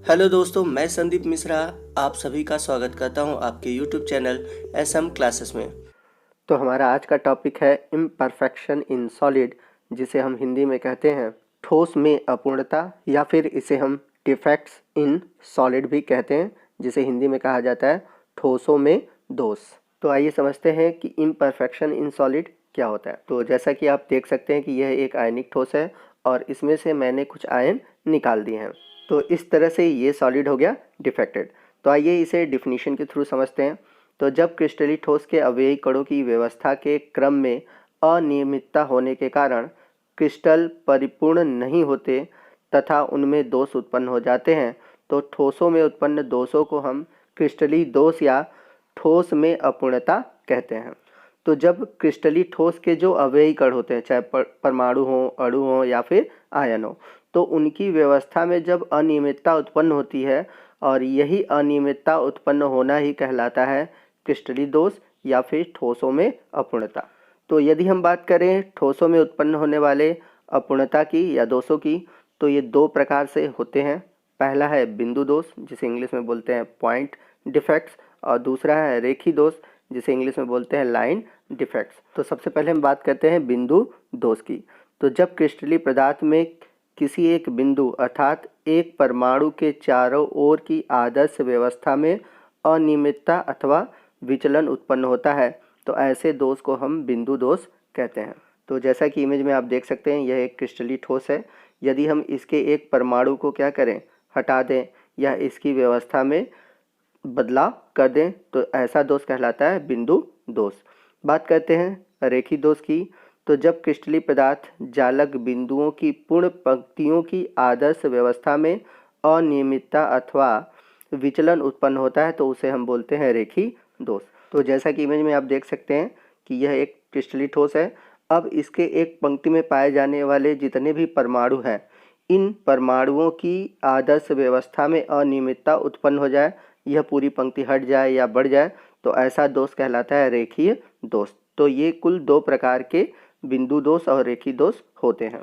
Hello दोस्तों, मैं संदीप मिश्रा आप सभी का स्वागत करता हूं आपके यूट्यूब चैनल एसएम क्लासेस में। तो हमारा आज का टॉपिक है इम्परफेक्शन इन सॉलिड, जिसे हम हिंदी में कहते हैं ठोस में अपूर्णता, या फिर इसे हम डिफेक्ट्स इन सॉलिड भी कहते हैं, जिसे हिंदी में कहा जाता है ठोसों में दोष। तो आइए समझते हैं कि इम्परफेक्शन इन सॉलिड क्या होता है। तो जैसा कि आप देख सकते हैं कि यह एक आयनिक ठोस है और इसमें से मैंने कुछ आयन निकाल दिए हैं। तो इस तरह से ये सॉलिड हो गया डिफेक्टेड। तो आइए इसे डिफिनीशन के थ्रू समझते हैं। तो जब क्रिस्टली ठोस के अवयवी कणों की व्यवस्था के क्रम में अनियमितता होने के कारण क्रिस्टल परिपूर्ण नहीं होते तथा उनमें दोष उत्पन्न हो जाते हैं, तो ठोसों में उत्पन्न दोषों को हम क्रिस्टली दोष या ठोस में अपूर्णता कहते हैं। तो जब क्रिस्टली ठोस के जो अवयवी कण होते हैं, चाहे परमाणु हो, अणु हो या फिर आयन हो, तो उनकी व्यवस्था में जब अनियमितता उत्पन्न होती है और यही अनियमितता उत्पन्न होना ही कहलाता है क्रिस्टली दोष या फिर ठोसों में अपूर्णता। तो यदि हम बात करें ठोसों में उत्पन्न होने वाले अपूर्णता की या दोषों की, तो ये दो प्रकार से होते हैं। पहला है बिंदु दोष, जिसे इंग्लिश में बोलते हैं पॉइंट डिफेक्ट्स, और दूसरा है रेखी दोष, जिसे इंग्लिश में बोलते हैं लाइन डिफेक्ट्स। तो सबसे पहले हम बात करते हैं बिंदु दोष की। तो जब क्रिस्टली पदार्थ में किसी एक बिंदु अर्थात एक परमाणु के चारों ओर की आदर्श व्यवस्था में अनियमितता अथवा विचलन उत्पन्न होता है, तो ऐसे दोष को हम बिंदु दोष कहते हैं। तो जैसा कि इमेज में आप देख सकते हैं, यह एक क्रिस्टली ठोस है। यदि हम इसके एक परमाणु को क्या करें, हटा दें या इसकी व्यवस्था में बदलाव कर दें, तो ऐसा दोष कहलाता है बिंदु दोष। बात करते हैं रेखी दोष की। तो जब क्रिस्टली पदार्थ जालक बिंदुओं की पूर्ण पंक्तियों की आदर्श व्यवस्था में अनियमितता अथवा विचलन उत्पन्न होता है, तो उसे हम बोलते हैं रेखी दोष। तो जैसा कि इमेज में आप देख सकते हैं कि यह एक क्रिस्टली ठोस है। अब इसके एक पंक्ति में पाए जाने वाले जितने भी परमाणु हैं, इन परमाणुओं की आदर्श व्यवस्था में अनियमितता उत्पन्न हो जाए, यह पूरी पंक्ति हट जाए या बढ़ जाए, तो ऐसा दोष कहलाता है रेखीय दोष। तो ये कुल दो प्रकार के बिंदु दोष और रेखी दोष होते हैं।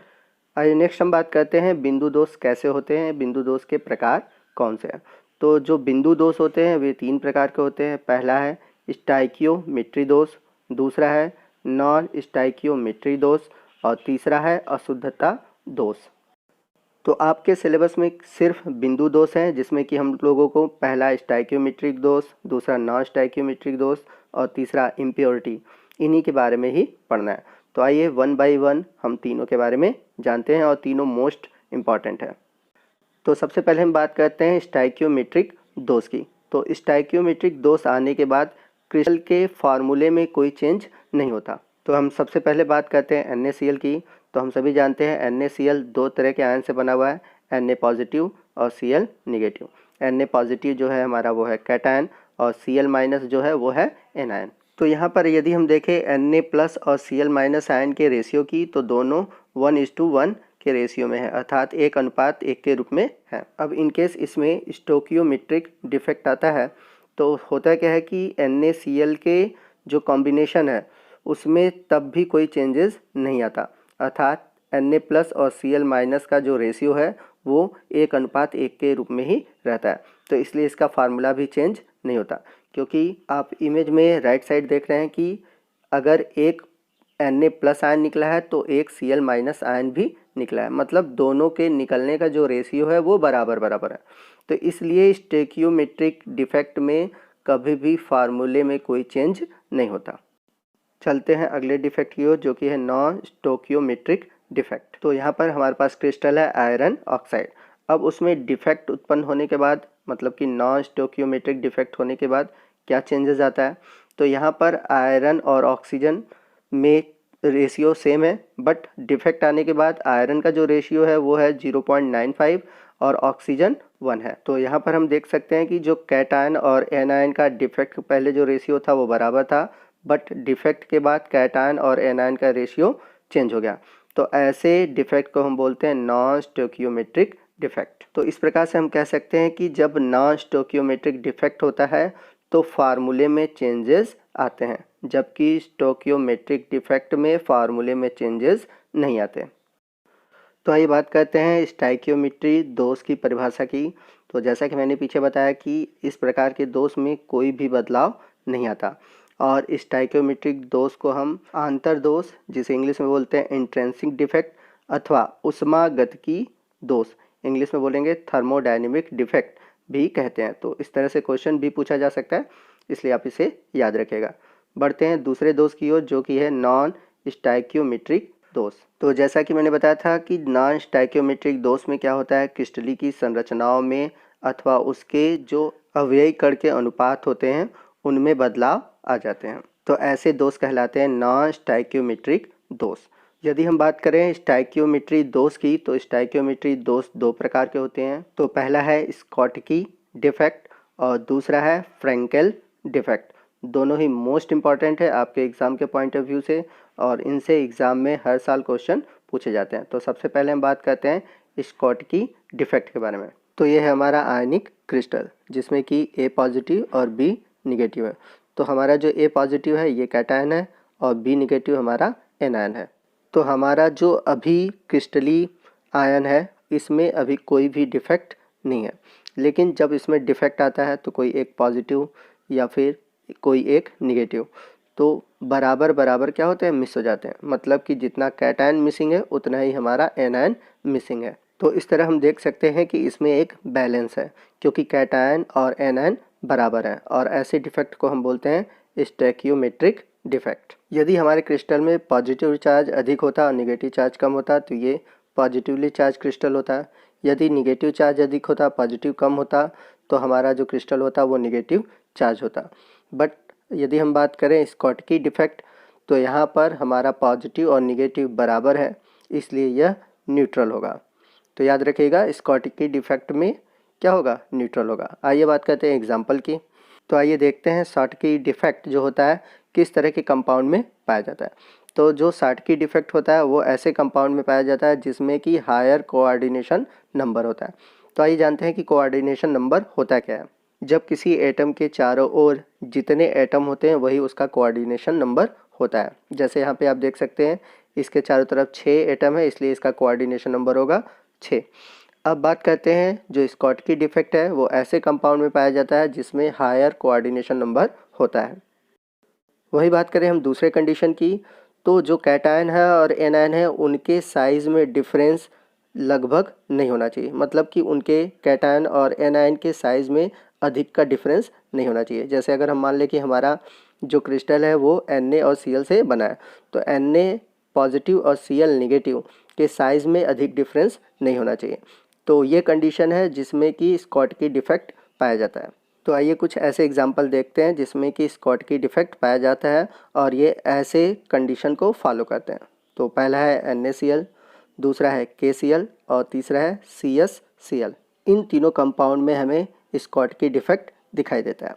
आइए नेक्स्ट हम बात करते हैं बिंदु दोष कैसे होते हैं, बिंदु दोष के प्रकार कौन से हैं। तो जो बिंदु दोष होते हैं वे तीन प्रकार के होते हैं। पहला है स्टाइकियोमेट्री दोष, दूसरा है नॉन स्टाइकियोमेट्री दोष, और तीसरा है अशुद्धता दोष। तो आपके सिलेबस में सिर्फ बिंदु दोष हैं, जिसमें कि हम लोगों को पहला स्टाइकियोमेट्रिक दोष, दूसरा नॉन स्टाइकियोमेट्रिक दोष और तीसरा इम्प्योरिटी, इन्हीं के बारे में ही पढ़ना है। तो आइए वन बाय वन हम तीनों के बारे में जानते हैं, और तीनों मोस्ट इम्पॉर्टेंट है। तो सबसे पहले हम बात करते हैं स्टाइकियोमेट्रिक दोष की। तो स्टाइकियोमेट्रिक दोष आने के बाद क्रिस्टल के फार्मूले में कोई चेंज नहीं होता। तो हम सबसे पहले बात करते हैं NaCl की। तो हम सभी जानते हैं NaCl दो तरह के आयन से बना हुआ है, Na पॉजिटिव और Cl निगेटिव। Na पॉजिटिव जो है हमारा वो है कैटायन, और Cl माइनस जो है वो है एनायन। तो यहाँ पर यदि हम देखें Na प्लस और Cl माइनस आयन के रेशियो की, तो दोनों 1:1 के रेशियो में है, अर्थात 1:1 के रूप में है। अब इनकेस इसमें स्टोकियोमेट्रिक डिफेक्ट आता है, तो होता क्या है कि NaCl के जो कॉम्बिनेशन है उसमें तब भी कोई चेंजेस नहीं आता, अर्थात Na प्लस और Cl माइनस का जो रेशियो है वो 1:1 के रूप में ही रहता है। तो इसलिए इसका फार्मूला भी चेंज नहीं होता, क्योंकि आप इमेज में राइट साइड देख रहे हैं कि अगर एक Na प्लस आयन निकला है तो एक Cl माइनस आयन भी निकला है, मतलब दोनों के निकलने का जो रेशियो है वो बराबर बराबर है। तो इसलिए स्टोकियोमेट्रिक डिफेक्ट में कभी भी फार्मूले में कोई चेंज नहीं होता। चलते हैं अगले डिफेक्ट की ओर, जो कि है नॉन स्टोकियोमेट्रिक डिफेक्ट। तो यहाँ पर हमारे पास क्रिस्टल है आयरन ऑक्साइड। अब उसमें डिफेक्ट उत्पन्न होने के बाद, मतलब कि नॉन स्टोकियोमेट्रिक डिफेक्ट होने के बाद क्या चेंजेस आता है। तो यहाँ पर आयरन और ऑक्सीजन में रेशियो सेम है, बट डिफेक्ट आने के बाद आयरन का जो रेशियो है वो है 0.95 और ऑक्सीजन 1 है। तो यहाँ पर हम देख सकते हैं कि जो कैटायन और एनायन का डिफेक्ट पहले जो रेशियो था वो बराबर था, बट डिफेक्ट के बाद कैटायन और एनायन का रेशियो चेंज हो गया। तो ऐसे डिफेक्ट को हम बोलते हैं नॉन स्टोकियोमेट्रिक डिफेक्ट। तो इस प्रकार से हम कह सकते हैं कि जब नॉन स्टोकियोमेट्रिक डिफेक्ट होता है तो फार्मूले में चेंजेस आते हैं, जबकि स्टोकियोमेट्रिक डिफेक्ट में फार्मूले में चेंजेस नहीं आते। तो आइए बात करते हैं स्टाइकियोमेट्री दोष की परिभाषा की। तो जैसा कि मैंने पीछे बताया कि इस प्रकार के दोष में कोई भी बदलाव नहीं आता और स्टाइकियोमेट्रिक दोष को हम आंतर दोष, जिसे इंग्लिश में बोलते हैं इंट्रिंसिक डिफेक्ट, अथवा ऊष्मागतिकी दोष, इंग्लिश में बोलेंगे थर्मोडायनेमिक डिफेक्ट भी कहते हैं। तो इस तरह से क्वेश्चन भी पूछा जा सकता है, इसलिए आप इसे याद रखिएगा। बढ़ते हैं दूसरे दोष की ओर, जो कि है नॉन स्टाइकियोमेट्रिक दोष। तो जैसा कि मैंने बताया था कि नॉन स्टाइकियोमेट्रिक दोष में क्या होता है, क्रिस्टली की संरचनाओं में अथवा उसके जो अवयवी कण के अनुपात होते हैं उनमें बदलाव आ जाते हैं। तो ऐसे दोष कहलाते हैं नॉन स्टाइकियोमेट्रिक दोष। यदि हम बात करें स्टाइकियोमेट्री दोष की, तो स्टाइकियोमेट्री दोष दो प्रकार के होते हैं। तो पहला है स्कॉटकी डिफेक्ट और दूसरा है फ्रैंकेल डिफेक्ट। दोनों ही मोस्ट इंपॉर्टेंट है आपके एग्ज़ाम के पॉइंट ऑफ व्यू से और इनसे एग्ज़ाम में हर साल क्वेश्चन पूछे जाते हैं। तो सबसे पहले हम बात करते हैं स्कॉटकी डिफेक्ट के बारे में। तो ये है हमारा आयनिक क्रिस्टल, जिसमें कि ए पॉजिटिव और बी निगेटिव है। तो हमारा जो ए पॉजिटिव है ये कैटायन है और बी निगेटिव हमारा एनायन है। तो हमारा जो अभी क्रिस्टली आयन है इसमें अभी कोई भी डिफेक्ट नहीं है, लेकिन जब इसमें डिफेक्ट आता है तो कोई एक पॉजिटिव या फिर कोई एक निगेटिव, तो बराबर बराबर क्या होते हैं, मिस हो जाते हैं। मतलब कि जितना कैटायन मिसिंग है उतना ही हमारा एनायन मिसिंग है। तो इस तरह हम देख सकते हैं कि इसमें एक बैलेंस है, क्योंकि कैटायन और एनायन बराबर है, और ऐसे डिफेक्ट को हम बोलते हैं स्टैकियोमेट्रिक डिफेक्ट। यदि हमारे क्रिस्टल में पॉजिटिव चार्ज अधिक होता और निगेटिव चार्ज कम होता तो ये पॉजिटिवली चार्ज क्रिस्टल होता है। यदि निगेटिव चार्ज अधिक होता, पॉजिटिव कम होता, तो हमारा जो क्रिस्टल होता वो निगेटिव चार्ज होता। बट यदि हम बात करें स्कॉटकी डिफेक्ट, तो यहाँ पर हमारा पॉजिटिव और निगेटिव बराबर है, इसलिए यह न्यूट्रल होगा। तो याद रखिएगा स्कॉटकी डिफेक्ट में क्या होगा, न्यूट्रल होगा। आइए बात करते हैं एग्जाम्पल की। तो आइए देखते हैं शॉटकी डिफेक्ट जो होता है किस तरह के कंपाउंड में पाया जाता है। तो जो शॉटकी डिफेक्ट होता है वो ऐसे कंपाउंड में पाया जाता है जिसमें कि हायर कोऑर्डिनेशन नंबर होता है। तो आइए जानते हैं कि कोऑर्डिनेशन नंबर होता क्या है। जब किसी एटम के चारों ओर जितने एटम होते हैं वही उसका कोऑर्डिनेशन नंबर होता है। जैसे यहाँ पे आप देख सकते हैं इसके चारों तरफ 6 एटम है, इसलिए इसका कोऑर्डिनेशन नंबर होगा 6। अब बात करते हैं जो स्कॉटकी डिफेक्ट है वो ऐसे कंपाउंड में पाया जाता है जिसमें हायर कोऑर्डिनेशन नंबर होता है। वही बात करें हम दूसरे कंडीशन की, तो जो कैटायन है और एनायन है उनके साइज़ में डिफरेंस लगभग नहीं होना चाहिए। मतलब कि उनके कैटायन और एनायन के साइज़ में अधिक का डिफरेंस नहीं होना चाहिए। जैसे अगर हम मान लें कि हमारा जो क्रिस्टल है वो Na और Cl से बना है, तो Na पॉजिटिव और Cl निगेटिव के साइज़ में अधिक डिफरेंस नहीं होना चाहिए। तो ये कंडीशन है जिसमें कि स्कॉटकी डिफेक्ट पाया जाता है। तो आइए कुछ ऐसे एग्जाम्पल देखते हैं जिसमें कि स्कॉटकी डिफेक्ट पाया जाता है और ये ऐसे कंडीशन को फॉलो करते हैं। तो पहला है NaCl, दूसरा है KCl और तीसरा है CsCl। इन तीनों कंपाउंड में हमें स्कॉटकी डिफेक्ट दिखाई देता है।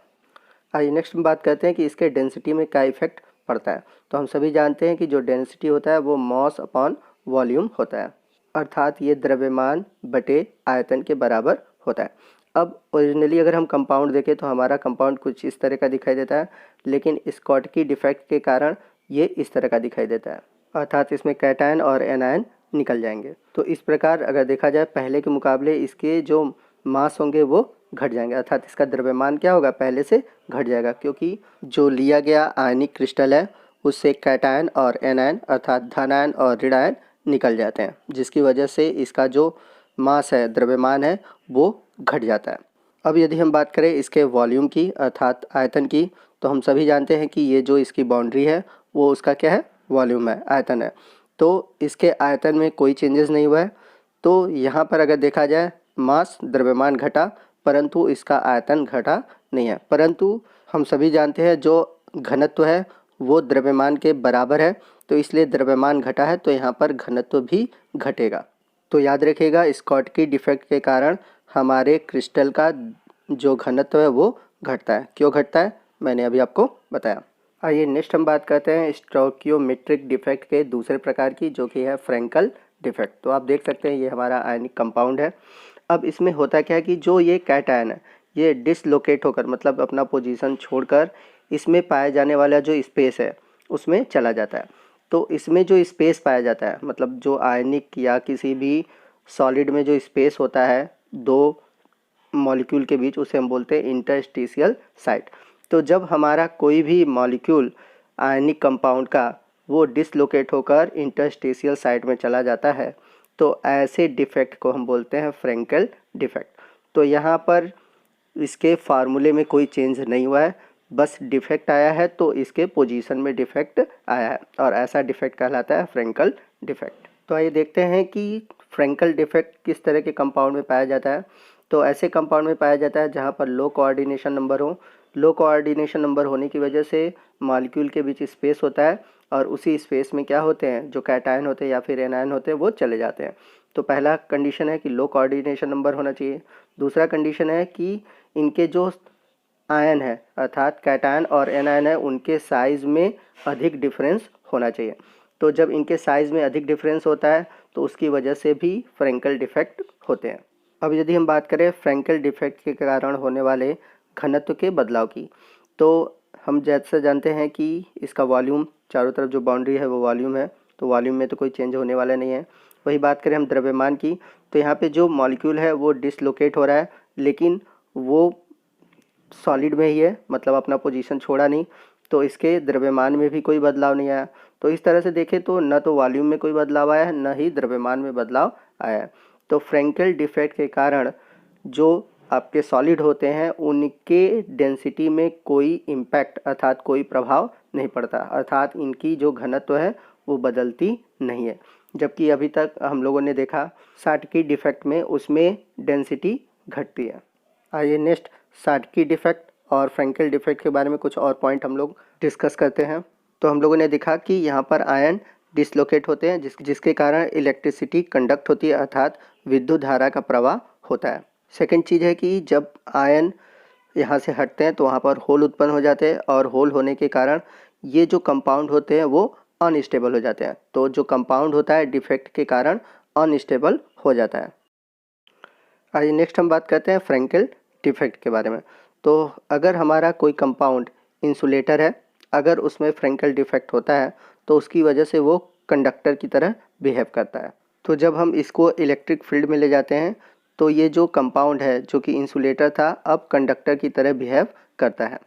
आइए नेक्स्ट हम बात करते हैं कि इसके डेंसिटी में क्या इफेक्ट पड़ता है। तो हम सभी जानते हैं कि जो डेंसिटी होता है वो मॉस अपॉन वॉल्यूम होता है, अर्थात ये द्रव्यमान बटे आयतन के बराबर होता है। अब ओरिजिनली अगर हम कंपाउंड देखें तो हमारा कंपाउंड कुछ इस तरह का दिखाई देता है, लेकिन स्कॉटकी डिफेक्ट के कारण ये इस तरह का दिखाई देता है, अर्थात इसमें कैटायन और एनायन निकल जाएंगे। तो इस प्रकार अगर देखा जाए पहले के मुकाबले इसके जो मास होंगे वो घट जाएंगे, अर्थात इसका द्रव्यमान क्या होगा, पहले से घट जाएगा, क्योंकि जो लिया गया आयनिक क्रिस्टल है उससे कैटायन और एनायन अर्थात धनायन और ऋणायन निकल जाते हैं, जिसकी वजह से इसका जो मास है, द्रव्यमान है, वो घट जाता है। अब यदि हम बात करें इसके वॉल्यूम की अर्थात आयतन की, तो हम सभी जानते हैं कि ये जो इसकी बाउंड्री है वो उसका क्या है, वॉल्यूम है, आयतन है। तो इसके आयतन में कोई चेंजेस नहीं हुआ है। तो यहाँ पर अगर देखा जाए मास द्रव्यमान घटा परंतु इसका आयतन घटा नहीं है। परंतु हम सभी जानते हैं जो घनत्व है वो द्रव्यमान के बराबर है, तो इसलिए द्रव्यमान घटा है तो यहाँ पर घनत्व भी घटेगा। तो याद रखिएगा स्कॉटकी डिफेक्ट के कारण हमारे क्रिस्टल का जो घनत्व है वो घटता है। क्यों घटता है मैंने अभी आपको बताया। आइए नेक्स्ट हम बात करते हैं स्टोइकियोमेट्रिक डिफेक्ट के दूसरे प्रकार की, जो कि है फ्रैंकल डिफेक्ट। तो आप देख सकते हैं ये हमारा आयनिक कंपाउंड है। अब इसमें होता क्या है कि जो ये कैटायन है ये डिसलोकेट होकर, मतलब अपना पोजीशन छोड़कर इसमें पाया जाने वाला जो स्पेस है उसमें चला जाता है। तो इसमें जो स्पेस पाया जाता है, मतलब जो आयनिक या किसी भी सॉलिड में जो स्पेस होता है दो मॉलिक्यूल के बीच, उसे हम बोलते हैं इंटरस्टिशियल साइट। तो जब हमारा कोई भी मॉलिक्यूल आयनिक कंपाउंड का वो डिसलोकेट होकर इंटरस्टिशियल साइट में चला जाता है, तो ऐसे डिफेक्ट को हम बोलते हैं फ्रेंकेल डिफेक्ट। तो यहाँ पर इसके फार्मूले में कोई चेंज नहीं हुआ है, बस डिफेक्ट आया है तो इसके पोजीशन में डिफेक्ट आया है, और ऐसा डिफेक्ट कहलाता है फ्रेंकल डिफेक्ट। तो आइए देखते हैं कि फ्रेंकल डिफेक्ट किस तरह के कंपाउंड में पाया जाता है। तो ऐसे कंपाउंड में पाया जाता है जहाँ पर लो कोऑर्डिनेशन नंबर हो। लो कोऑर्डिनेशन नंबर होने की वजह से मॉलिक्यूल के बीच स्पेस होता है, और उसी स्पेस में क्या होते हैं, जो कैटायन होते हैं या फिर एनायन होते हैं वो चले जाते हैं। तो पहला कंडीशन है कि लो कोऑर्डिनेशन नंबर होना चाहिए। दूसरा कंडीशन है कि इनके जो आयन है अर्थात कैटायन और एनायन है उनके साइज़ में अधिक डिफरेंस होना चाहिए। तो जब इनके साइज़ में अधिक डिफरेंस होता है तो उसकी वजह से भी फ्रेंकल डिफेक्ट होते हैं। अब यदि हम बात करें फ्रेंकल डिफेक्ट के कारण होने वाले घनत्व के बदलाव की, तो हम जैसे जानते हैं कि इसका वॉल्यूम, चारों तरफ जो बाउंड्री है वो वॉल्यूम है, तो वॉल्यूम में तो कोई चेंज होने वाला नहीं है। वही बात करें हम द्रव्यमान की, तो यहाँ पे जो मॉलिक्यूल है वो डिसलोकेट हो रहा है, लेकिन वो सॉलिड में ही है, मतलब अपना पोजीशन छोड़ा नहीं, तो इसके द्रव्यमान में भी कोई बदलाव नहीं आया। तो इस तरह से देखें तो न तो वॉल्यूम में कोई बदलाव आया है, न ही द्रव्यमान में बदलाव आया है। तो फ्रेंकेल डिफेक्ट के कारण जो आपके सॉलिड होते हैं उनके डेंसिटी में कोई इम्पैक्ट अर्थात कोई प्रभाव नहीं पड़ता, अर्थात इनकी जो घनत्व है वो बदलती नहीं है। जबकि अभी तक हम लोगों ने देखा साटकी डिफेक्ट में उसमें डेंसिटी घटती है। आइए नेक्स्ट साटकी डिफेक्ट और फ्रेंकेल डिफेक्ट के बारे में कुछ और पॉइंट हम लोग डिस्कस करते हैं। तो हम लोगों ने देखा कि यहाँ पर आयन डिसलोकेट होते हैं जिसके कारण इलेक्ट्रिसिटी कंडक्ट होती है अर्थात विद्युत धारा का प्रवाह होता है। सेकंड चीज़ है कि जब आयन यहाँ से हटते हैं तो वहाँ पर होल उत्पन्न हो जाते हैं, और होल होने के कारण ये जो कंपाउंड होते हैं वो अनस्टेबल हो जाते हैं। तो जो कंपाउंड होता है डिफेक्ट के कारण अनस्टेबल हो जाता है। आइए नेक्स्ट हम बात करते हैं फ्रेंकेल डिफेक्ट के बारे में। तो अगर हमारा कोई कंपाउंड इंसुलेटर है, अगर उसमें फ्रेंकेल डिफेक्ट होता है तो उसकी वजह से वो कंडक्टर की तरह बिहेव करता है। तो जब हम इसको इलेक्ट्रिक फील्ड में ले जाते हैं तो ये जो कंपाउंड है जो कि इंसुलेटर था अब कंडक्टर की तरह बिहेव करता है,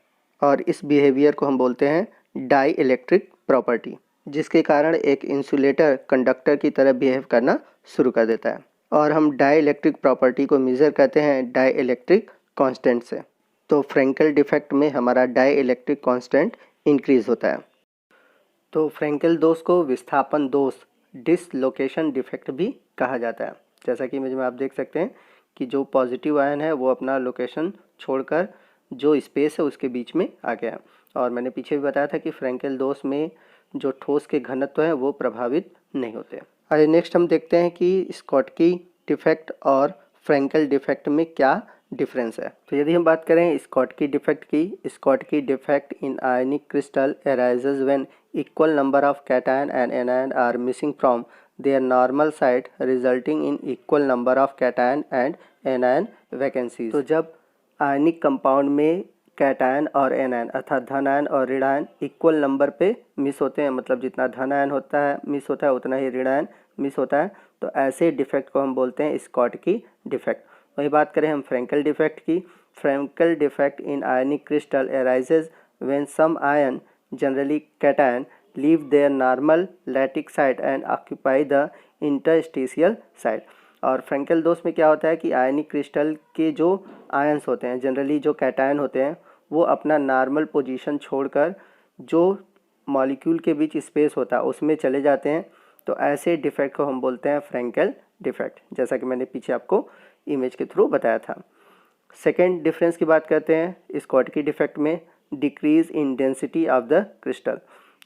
और इस बिहेवियर को हम बोलते हैं डाई इलेक्ट्रिक प्रॉपर्टी, जिसके कारण एक इंसुलेटर कंडक्टर की तरह बिहेव करना शुरू कर देता है। और हम डाई इलेक्ट्रिक प्रॉपर्टी को मेज़र करते हैं डाई इलेक्ट्रिक कांस्टेंट से। तो फ्रेंकेल डिफेक्ट में हमारा डाई इलेक्ट्रिक कांस्टेंट इंक्रीज होता है। तो फ्रेंकेल दोष को विस्थापन दोष, डिसलोकेशन डिफेक्ट भी कहा जाता है। जैसा कि इमेज में आप देख सकते हैं कि जो पॉजिटिव आयन है वो अपना लोकेशन छोड़कर जो स्पेस है उसके बीच में आ गया। और मैंने पीछे भी बताया था कि फ्रेंकेल दोष में जो ठोस के घनत्व हैं वो प्रभावित नहीं होते। आइए नेक्स्ट हम देखते हैं कि स्कॉटकी डिफेक्ट और फ्रेंकेल डिफेक्ट में क्या डिफरेंस है। तो यदि हम बात करें स्कॉटकी डिफेक्ट की, Schottky defect in ionic crystal arises when equal number of cation and anion are missing from their normal site resulting in equal number of cation and anion vacancies। तो जब ionic compound में cation और anion अर्थात धन ion और ऋण ion equal number पे miss होते हैं, मतलब जितना धन आयन होता है मिस होता है उतना ही ऋण आयन मिस होता है, तो ऐसे डिफेक्ट को हम बोलते हैं स्कॉटकी डिफेक्ट। वही बात करें हम फ्रेंकेल डिफेक्ट की, Frenkel defect in ionic crystal arises when some ion generally cation leave their normal lattice site and occupy the interstitial site। और फ्रेंकेल दोष में क्या होता है कि आयनिक क्रिस्टल के जो आयंस होते हैं जनरली जो कैटायन होते हैं वो अपना नॉर्मल पोजीशन छोड़कर जो मॉलिक्यूल के बीच स्पेस होता है उसमें चले जाते हैं। तो ऐसे डिफेक्ट को हम बोलते हैं फ्रेंकेल डिफेक्ट, जैसा कि मैंने पीछे आपको इमेज के थ्रू बताया था। सेकेंड डिफरेंस की बात करते हैं स्कॉटकी डिफेक्ट में, decrease in density of the crystal.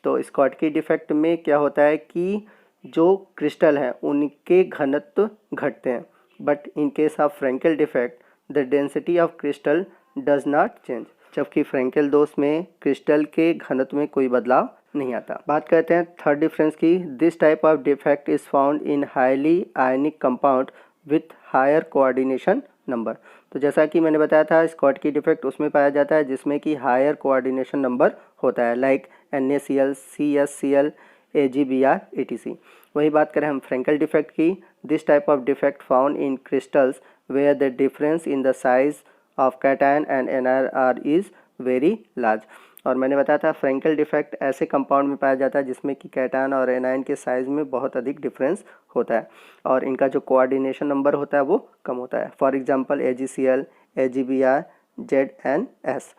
तो स्कॉटकी डिफेक्ट में क्या होता है कि जो क्रिस्टल हैं उनके घनत्व घटते हैं, but in case of Frenkel defect the density of crystal does not change. जबकि फ्रेंकेल दोष में क्रिस्टल के घनत्व में कोई बदलाव नहीं आता। बात करते हैं थर्ड डिफरेंस की, this type of defect is found in highly ionic compound with higher coordination number. तो जैसा कि मैंने बताया था स्कॉटकी डिफेक्ट उसमें पाया जाता है जिसमें कि हायर कोऑर्डिनेशन नंबर होता है, like NaCl, CsCl, AGBR etc। वही बात करें हम फ्रेंकल डिफेक्ट की, this type of defect found in crystals where the difference in the size of cation and NR is very large. और मैंने बताया था फ्रेंकल डिफेक्ट ऐसे कंपाउंड में पाया जाता है जिसमें कि कैटायन और एनायन के साइज़ में बहुत अधिक डिफरेंस होता है और इनका जो कोऑर्डिनेशन नंबर होता है वो कम होता है। For example AgCl, AgBr, ZnS।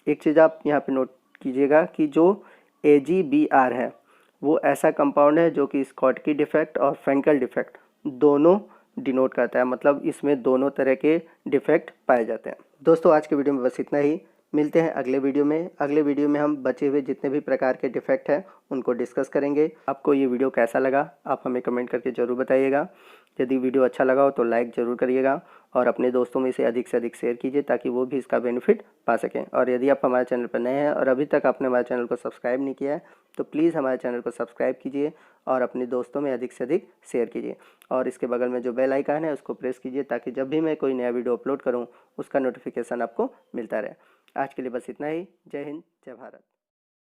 एक चीज़ आप यहाँ पे नोट कीजिएगा कि जो AgBr है वो ऐसा कंपाउंड है जो कि स्कॉटकी डिफेक्ट और फ्रेंकल डिफेक्ट दोनों डिनोट करता है, मतलब इसमें दोनों तरह के डिफेक्ट पाए जाते हैं। दोस्तों आज के वीडियो में बस इतना ही, मिलते हैं अगले वीडियो में। अगले वीडियो में हम बचे हुए जितने भी प्रकार के डिफेक्ट हैं उनको डिस्कस करेंगे। आपको ये वीडियो कैसा लगा आप हमें कमेंट करके ज़रूर बताइएगा। यदि वीडियो अच्छा लगा हो तो लाइक ज़रूर करिएगा और अपने दोस्तों में इसे अधिक से अधिक शेयर कीजिए ताकि वो भी इसका बेनिफिट पा सकें। और यदि आप हमारे चैनल पर नए हैं और अभी तक आपने हमारे चैनल को सब्सक्राइब नहीं किया है तो प्लीज़ हमारे चैनल को सब्सक्राइब कीजिए और अपने दोस्तों में अधिक से अधिक शेयर कीजिए और इसके बगल में जो बेल आइकन है उसको प्रेस कीजिए ताकि जब भी मैं कोई नया वीडियो अपलोड करूँ उसका नोटिफिकेशन आपको मिलता रहे। आज के लिए बस इतना ही। जय हिंद, जय भारत।